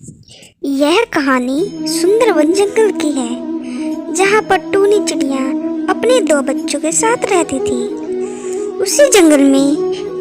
यह कहानी सुंदरवन जंगल की है, जहाँ पर टूनी चिड़िया अपने दो बच्चों के साथ रहती थी। उसी जंगल में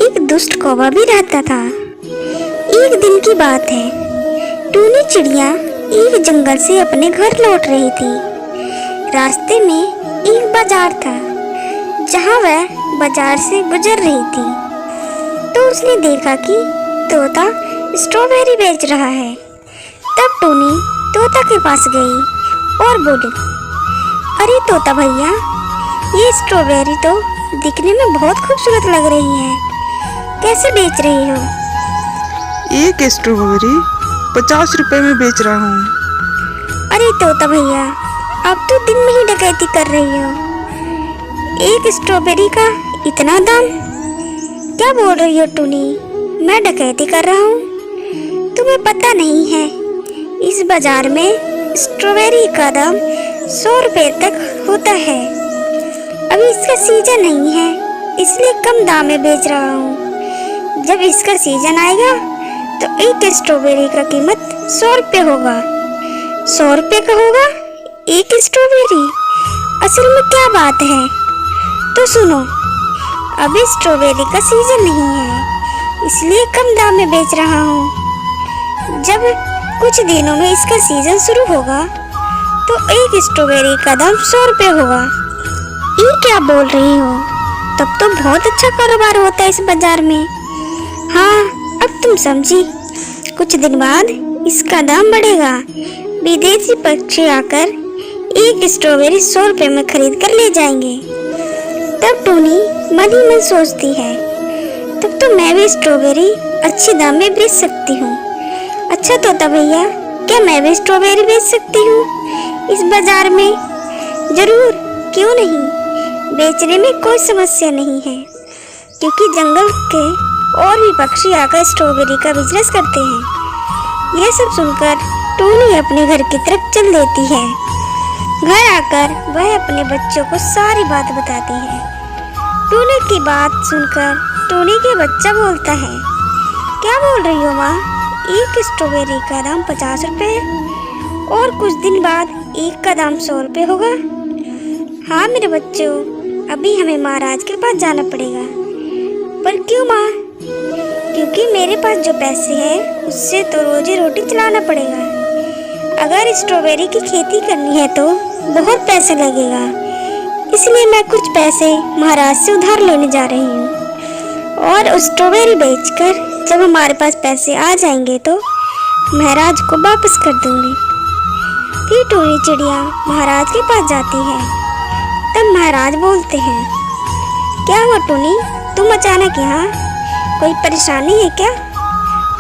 एक दुष्ट कौवा भी रहता था। एक दिन की बात है, टूनी चिड़िया एक जंगल से अपने घर लौट रही थी। रास्ते में एक बाजार था, जहाँ वह बाजार से गुजर रही थी तो उसने देखा कि तोता स्ट्रॉबेरी बेच रहा है। तब टूनी तोता के पास गई और बोली, अरे तोता भैया, ये स्ट्रॉबेरी तो दिखने में बहुत खूबसूरत लग रही है, कैसे बेच रही हो? एक स्ट्रॉबेरी 50 रुपए में बेच रहा हूँ। अरे तोता भैया, अब तो दिन में ही डकैती कर रही हो। एक स्ट्रॉबेरी का इतना दाम? क्या बोल रही हो टूनी, मैं डकैती कर रहा हूँ? तुम्हें पता नहीं है, इस बाजार में स्ट्रॉबेरी का दाम 100 रुपए तक होता है। अभी इसका सीजन नहीं है, इसलिए कम दाम में बेच रहा हूँ। जब इसका सीजन आएगा तो एक स्ट्रॉबेरी का कीमत 100 रुपये होगा। 100 रुपये का होगा एक स्ट्रॉबेरी? असल में क्या बात है, तो सुनो, अभी स्ट्रॉबेरी का सीजन नहीं है, इसलिए कम दाम में बेच रहा हूँ। जब कुछ दिनों में इसका सीजन शुरू होगा तो एक स्ट्रॉबेरी का दाम 100 रुपये होगा। ये क्या बोल रही हो? तब तो बहुत अच्छा कारोबार होता है इस बाजार में। हाँ, अब तुम समझी। कुछ दिन बाद इसका दाम बढ़ेगा। विदेशी पक्षी आकर एक स्ट्रॉबेरी 100 रुपये में खरीद कर ले जाएंगे। तब टूनी मन ही मन सोचती है, तब तो मैं भी स्ट्रॉबेरी अच्छे दाम में बेच सकती हूँ। अच्छा तोता भैया, क्या मैं भी स्ट्रॉबेरी बेच सकती हूँ इस बाजार में? जरूर, क्यों नहीं, बेचने में कोई समस्या नहीं है, क्योंकि जंगल के और भी पक्षी आकर स्ट्रॉबेरी का बिजनेस करते हैं। यह सब सुनकर टूनी अपने घर की तरफ चल देती है। घर आकर वह अपने बच्चों को सारी बात बताती है। टूनी की बात सुनकर टूनी के बच्चा बोलता है, क्या बोल रही हो माँ, एक स्ट्रॉबेरी का दाम 50 रुपये और कुछ दिन बाद एक का दाम 100 रुपये होगा? हाँ मेरे बच्चों, अभी हमें महाराज के पास जाना पड़ेगा। पर क्यों माँ? क्योंकि मेरे पास जो पैसे हैं उससे तो रोजी रोटी चलाना पड़ेगा। अगर स्ट्रॉबेरी की खेती करनी है तो बहुत पैसा लगेगा, इसलिए मैं कुछ पैसे महाराज से उधार लेने जा रही हूँ और स्ट्रॉबेरी बेचकर जब हमारे पास पैसे आ जाएंगे तो महाराज को वापस कर दूंगी। फिर टूनी चिड़िया महाराज के पास जाती है। तब महाराज बोलते हैं, क्या हुआ टूनी, तुम अचानक यहाँ? कोई परेशानी है क्या?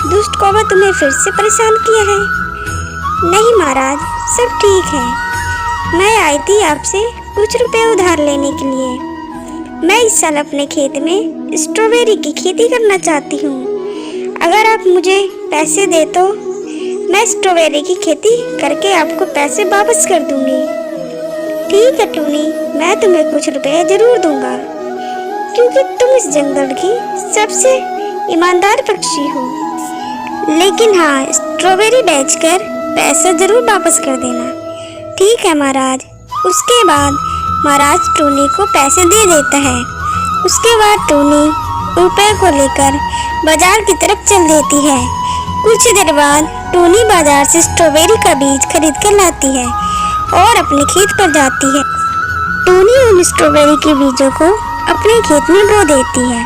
दुष्ट कौवा तुम्हें फिर से परेशान किया है? नहीं महाराज, सब ठीक है। मैं आई थी आपसे कुछ रुपए उधार लेने के लिए। मैं इस साल अपने खेत में स्ट्रॉबेरी की खेती करना चाहती हूँ। अगर आप मुझे पैसे दे तो मैं स्ट्रॉबेरी की खेती करके आपको पैसे वापस कर दूंगी। ठीक है टूनी, मैं तुम्हें कुछ रुपए जरूर दूंगा, क्योंकि तुम इस जंगल की सबसे ईमानदार पक्षी हो। लेकिन हाँ, स्ट्रॉबेरी बेचकर पैसा जरूर वापस कर देना। ठीक है महाराज। उसके बाद महाराज टूनी को पैसे दे देता है। उसके बाद टूनी रुपए को लेकर बाजार की तरफ चल देती है। कुछ देर बाद टूनी बाजार से स्ट्रॉबेरी का बीज खरीद कर लाती है और अपने खेत पर जाती है। टूनी उन स्ट्रॉबेरी के बीजों को अपने खेत में बो देती है।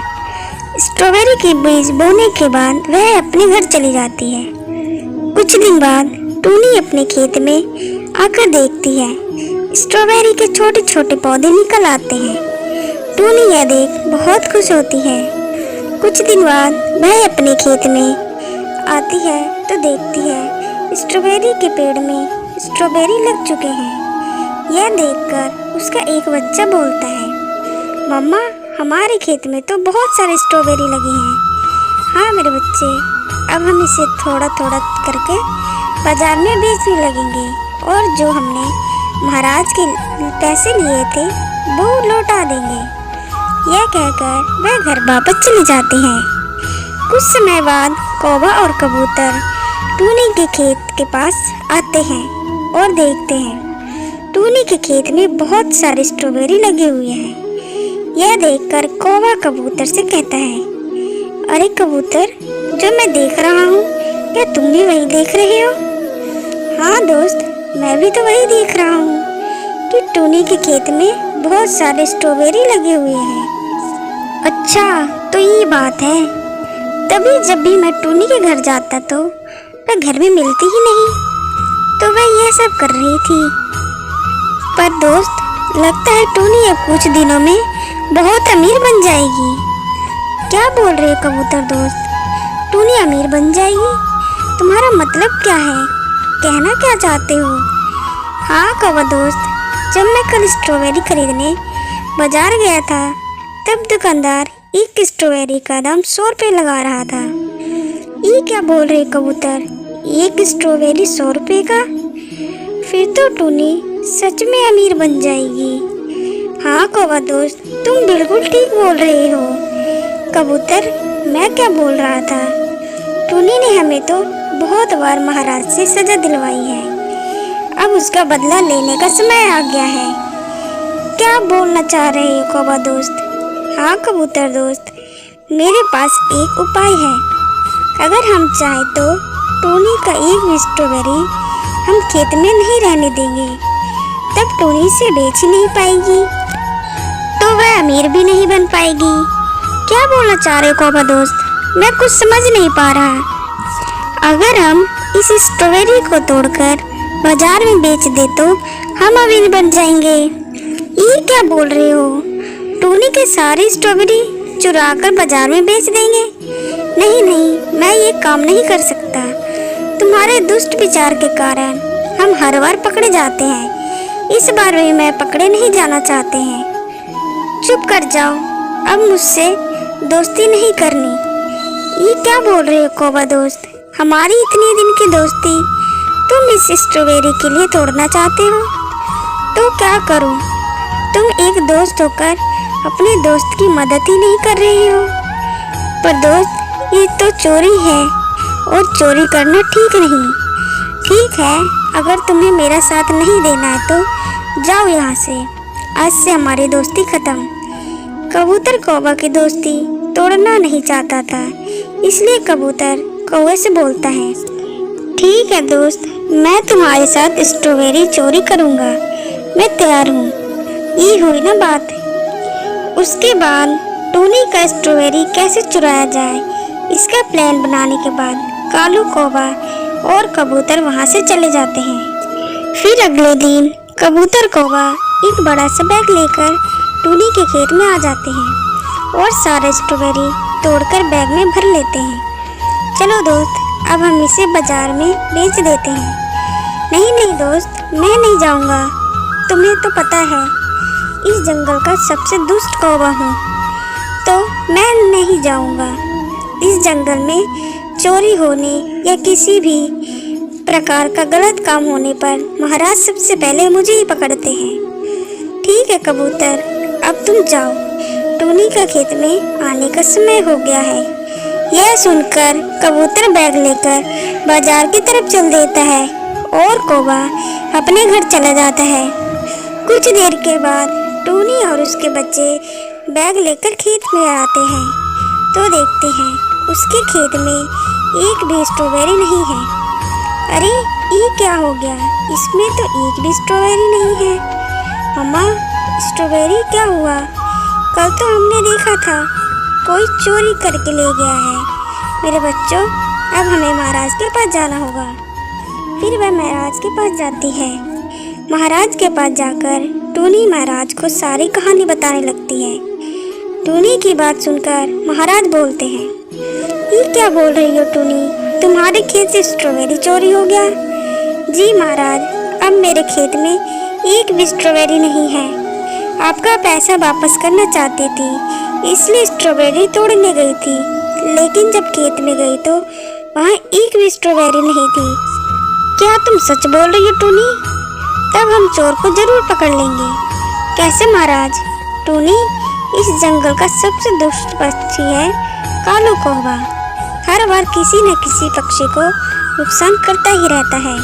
स्ट्रॉबेरी के बीज बोने के बाद वह अपने घर चली जाती है। कुछ दिन बाद टूनी अपने खेत में आकर देखती है, स्ट्रॉबेरी के छोटे छोटे पौधे निकल आते हैं। टूनी यह देख बहुत खुश होती है। कुछ दिन बाद वह अपने खेत में आती है तो देखती है स्ट्रॉबेरी के पेड़ में स्ट्रॉबेरी लग चुके हैं। यह देखकर उसका एक बच्चा बोलता है, मम्मा, हमारे खेत में तो बहुत सारे स्ट्रॉबेरी लगे हैं। हाँ मेरे बच्चे, अब हम इसे थोड़ा थोड़ा करके बाजार में बेचने लगेंगे और जो हमने महाराज के पैसे लिए थे वो लौटा देंगे। यह कहकर वह घर वापस चले जाते हैं। कुछ समय बाद कौवा और कबूतर टूनी के खेत के पास आते हैं और देखते हैं टूनी के खेत में बहुत सारे स्ट्रॉबेरी लगे हुए हैं। यह देखकर कौवा कबूतर से कहता है, अरे कबूतर, जो मैं देख रहा हूँ क्या तुम भी वही देख रहे हो? हाँ दोस्त, मैं भी तो वही देख रहा हूँ कि टूनी के खेत में बहुत सारे स्ट्रॉबेरी लगे हुए हैं। अच्छा, तो ये बात है। तभी जब भी मैं टूनी के घर जाता तो वह घर में मिलती ही नहीं, तो वह यह सब कर रही थी। पर दोस्त, लगता है टूनी अब कुछ दिनों में बहुत अमीर बन जाएगी। क्या बोल रहे हो कबूतर दोस्त? टूनी अमीर बन जाएगी? तुम्हारा मतलब क्या है? कहना क्या चाहते हो? हाँ कौवा दोस्त, जब मैं कल स्ट्रॉबेरी खरीदने बाजार गया था तब दुकानदार एक स्ट्रॉबेरी का दाम 100 रुपये लगा रहा था। ये क्या बोल रहे कबूतर? एक स्ट्रॉबेरी 100 रुपये का? फिर तो टूनी सच में अमीर बन जाएगी। हाँ कौवा दोस्त, तुम बिल्कुल ठीक बोल रहे हो। कबूतर, मैं क्या बोल रहा था? टूनी ने हमें तो बहुत बार महाराज से सजा दिलवाई है, अब उसका बदला लेने का समय आ गया है। क्या बोलना चाह रहे हो कौवा दोस्त? हाँ कबूतर दोस्त, मेरे पास एक उपाय है। अगर हम चाहें तो टूनी का एक भी स्ट्रॉबेरी हम खेत में नहीं रहने देंगे, तब टूनी से बेच ही नहीं पाएगी, तो वह अमीर भी नहीं बन पाएगी। क्या बोलना चाह रहे हो कौवा दोस्त? मैं कुछ समझ नहीं पा रहा। अगर हम इस स्ट्रॉबेरी को तोड़कर बाजार में बेच दे तो हम अमीर बन जाएंगे। ये क्या बोल रहे हो? टूनी के सारी स्ट्रॉबेरी चुरा कर बाजार में बेच देंगे? नहीं नहीं, मैं ये काम नहीं कर सकता। तुम्हारे दुष्ट विचार के कारण हम हर बार पकड़े जाते हैं, इस बार भी मैं पकड़े नहीं जाना चाहते हैं। चुप कर जाओ, अब मुझसे दोस्ती नहीं करनी। ये क्या बोल रहे हो कौवा दोस्त? हमारी इतनी दिन की दोस्ती तुम इस स्ट्रॉबेरी के लिए तोड़ना चाहते हो? तो क्या करूं? तुम एक दोस्त होकर अपने दोस्त की मदद ही नहीं कर रहे हो। पर दोस्त, ये तो चोरी है और चोरी करना ठीक नहीं। ठीक है, अगर तुम्हें मेरा साथ नहीं देना है तो जाओ यहाँ से, आज से हमारी दोस्ती खत्म। कबूतर कौवा की दोस्ती तोड़ना नहीं चाहता था, इसलिए कबूतर कौवे से बोलता है, ठीक है दोस्त, मैं तुम्हारे साथ स्ट्रॉबेरी चोरी करूँगा, मैं तैयार हूँ। ये हुई ना बात। उसके बाद टूनी का स्ट्रॉबेरी कैसे चुराया जाए, इसका प्लान बनाने के बाद कालू कौवा और कबूतर वहाँ से चले जाते हैं। फिर अगले दिन कबूतर कौवा एक बड़ा सा बैग लेकर टूनी के खेत में आ जाते हैं और सारे स्ट्रॉबेरी तोड़कर बैग में भर लेते हैं। चलो दोस्त, अब हम इसे बाजार में बेच देते हैं। नहीं नहीं दोस्त, मैं नहीं जाऊँगा। तुम्हें तो पता है इस जंगल का सबसे दुष्ट कौवा हूँ, तो मैं नहीं जाऊँगा। इस जंगल में चोरी होने या किसी भी प्रकार का गलत काम होने पर महाराज सबसे पहले मुझे ही पकड़ते हैं। ठीक है कबूतर, अब तुम जाओ, टूनी का खेत में आने का समय हो गया है। यह सुनकर कबूतर बैग लेकर बाजार की तरफ चल देता है और कौवा अपने घर चला जाता है। कुछ देर के बाद टूनी और उसके बच्चे बैग लेकर खेत में आते हैं तो देखते हैं उसके खेत में एक भी स्ट्रॉबेरी नहीं है। अरे ये क्या हो गया, इसमें तो एक भी स्ट्रॉबेरी नहीं है। मम्मा, स्ट्रॉबेरी क्या हुआ? कल तो हमने देखा था कोई चोरी करके ले गया है। मेरे बच्चों, अब हमें महाराज के पास जाना होगा। फिर वह महाराज के पास जाती है। महाराज के पास जाकर टूनी महाराज को सारी कहानी बताने लगती है। टूनी की बात सुनकर महाराज बोलते हैं, ये क्या बोल रही हो टूनी, तुम्हारे खेत से स्ट्रॉबेरी चोरी हो गया? जी महाराज, अब मेरे खेत में एक भी स्ट्रॉबेरी नहीं है। आपका पैसा वापस करना चाहती थी, इसलिए स्ट्रॉबेरी तोड़ने गई थी, लेकिन जब खेत में गई तो वहाँ एक भी स्ट्रॉबेरी नहीं थी। क्या तुम सच बोल रही हो टूनी? तब हम चोर को जरूर पकड़ लेंगे। कैसे महाराज? टूनी इस जंगल का सबसे दुष्ट पक्षी है कालू कौवा, हर बार किसी न किसी पक्षी को नुकसान करता ही रहता है।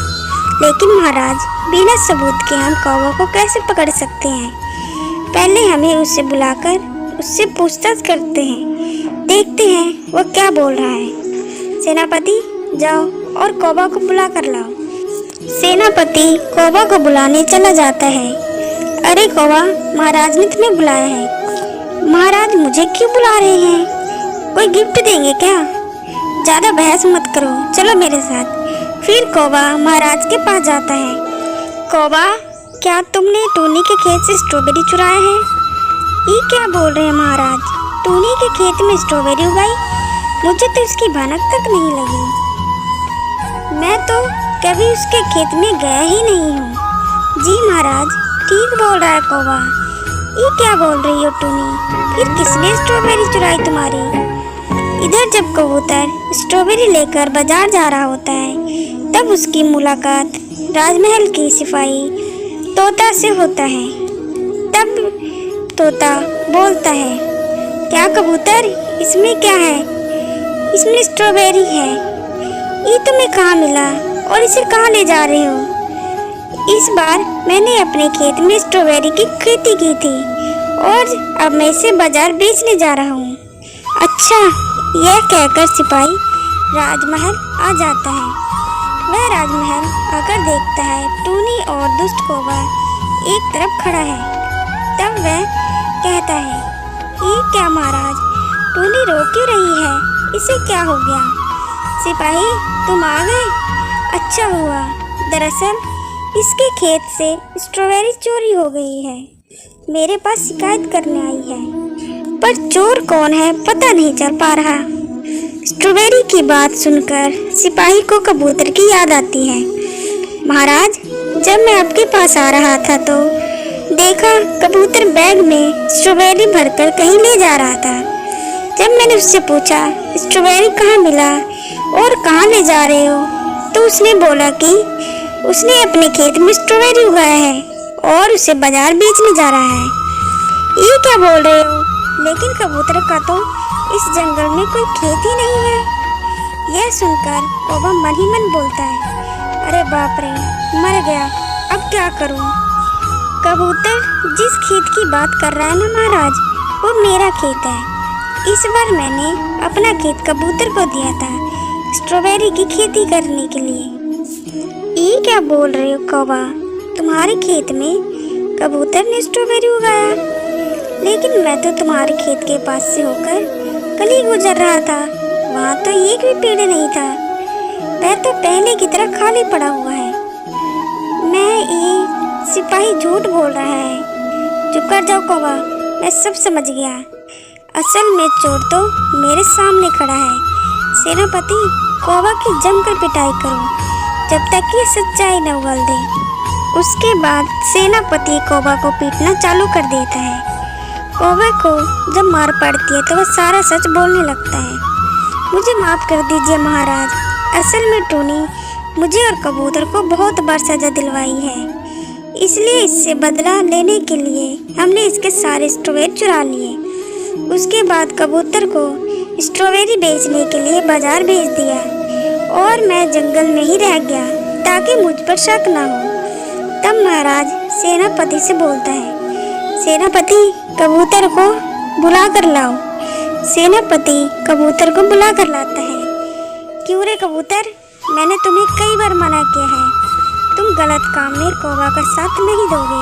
लेकिन महाराज, बिना सबूत के हम कौवा को कैसे पकड़ सकते हैं? पहले हमें उसे बुलाकर उससे पूछताछ करते हैं, देखते हैं वो क्या बोल रहा है। सेनापति, जाओ और कौवा को बुला कर लाओ। सेनापति कौवा को बुलाने चला जाता है। अरे कौवा, महाराज ने तुम्हें बुलाया है। महाराज मुझे क्यों बुला रहे हैं? कोई गिफ्ट देंगे क्या? ज़्यादा बहस मत करो, चलो मेरे साथ। फिर कौवा महाराज के पास जाता है। कौवा, क्या तुमने टूनी के खेत से स्ट्रॉबेरी चुराया है? ये क्या बोल रहे हैं महाराज? टूनी के खेत में स्ट्रॉबेरी उगाई? मुझे तो इसकी भनक तक नहीं लगी। मैं तो कभी उसके खेत में गया ही नहीं हूँ। जी महाराज, ठीक बोल रहा है कौवा। ये क्या बोल रही हो टूनी? फिर किसने स्ट्रॉबेरी चुराई तुम्हारी? इधर जब कबूतर स्ट्रॉबेरी लेकर बाजार जा रहा होता है, तब उसकी मुलाकात राजमहल की सिपाही तोता से होता है। तब तोता बोलता है, क्या कबूतर, इसमें क्या है? इसमें स्ट्रॉबेरी है। ये तुम्हें कहाँ मिला और इसे कहाँ ले जा रहे हो? इस बार मैंने अपने खेत में स्ट्रॉबेरी की खेती की थी और अब मैं इसे बाजार बेचने जा रहा हूँ। अच्छा, यह कहकर सिपाही राजमहल आ जाता है। वह राजमहल आकर देखता है टूनी और दुष्ट कौवा एक तरफ खड़ा है। तब वह कहता है, ये क्या महाराज, टूनी रो क्यों रही है? इसे क्या हो गया? सिपाही, तुम आ गए, अच्छा हुआ। दरअसल इसके खेत से स्ट्रॉबेरी चोरी हो गई है। मेरे पास शिकायत करने आई है, पर चोर कौन है पता नहीं चल पा रहा। स्ट्रॉबेरी की बात सुनकर सिपाही को कबूतर की याद आती है। महाराज, जब मैं आपके पास आ रहा था तो देखा कबूतर बैग में स्ट्रॉबेरी भरकर कहीं ले जा रहा था। जब मैंने उससे पूछा स्ट्रॉबेरी कहाँ मिला और कहाँ ले जा रहे हो, तो उसने बोला कि उसने अपने खेत में स्ट्रॉबेरी उगाया है और उसे बाजार बेचने जा रहा है। ये क्या बोल रहे हो? लेकिन कबूतर का तो इस जंगल में कोई खेत ही नहीं है। यह सुनकर कौवा मन ही मन बोलता है, अरे बाप रे, मर गया, अब क्या करूं? कबूतर जिस खेत की बात कर रहा है ना महाराज, वो मेरा खेत है। इस बार मैंने अपना खेत कबूतर को दिया था स्ट्रॉबेरी की खेती करने के लिए। ये क्या बोल रहे हो कौवा? तुम्हारे खेत में कबूतर ने स्ट्रॉबेरी उगाया? लेकिन मैं तो तुम्हारे खेत के पास से होकर कल ही गुजर रहा था, वहाँ तो एक भी पेड़ नहीं था। वह तो पहले की तरह खाली पड़ा हुआ है। ये सिपाही झूठ बोल रहा है। चुप कर जाओ कौवा, मैं सब समझ गया। असल में चोर तो मेरे सामने खड़ा है। सेनापति, कौवा की जमकर पिटाई करो जब तक ये सच्चाई न उगल दे। उसके बाद सेनापति कौवा को पीटना चालू कर देता है। कौवे को जब मार पड़ती है तो वह सारा सच बोलने लगता है। मुझे माफ़ कर दीजिए महाराज, असल में टूनी मुझे और कबूतर को बहुत बार सजा दिलवाई है, इसलिए इससे बदला लेने के लिए हमने इसके सारे स्ट्रॉबेरी चुरा लिए। उसके बाद कबूतर को स्ट्रॉबेरी बेचने के लिए बाजार भेज दिया और मैं जंगल में ही रह गया ताकि मुझ पर शक ना हो। तब महाराज सेनापति से बोलता है, सेनापति, कबूतर को बुला कर लाओ। सेनापति कबूतर को बुला कर लाता है। क्यों रे कबूतर, मैंने तुम्हें कई बार मना किया है, तुम गलत काम में कौवा का साथ नहीं दोगे,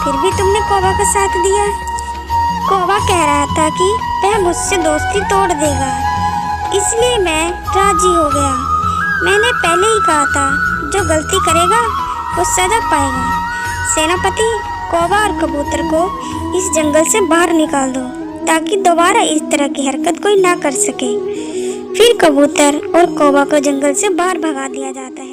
फिर भी तुमने कौवा का साथ दिया। कौवा कह रहा था कि वह मुझसे दोस्ती तोड़ देगा, इसलिए मैं राजी हो गया। मैंने पहले ही कहा था, जो गलती करेगा वो सजा पाएगा। सेनापति, कौवा और कबूतर को इस जंगल से बाहर निकाल दो ताकि दोबारा इस तरह की हरकत कोई ना कर सके। फिर कबूतर और कौवा को जंगल से बाहर भगा दिया जाता है।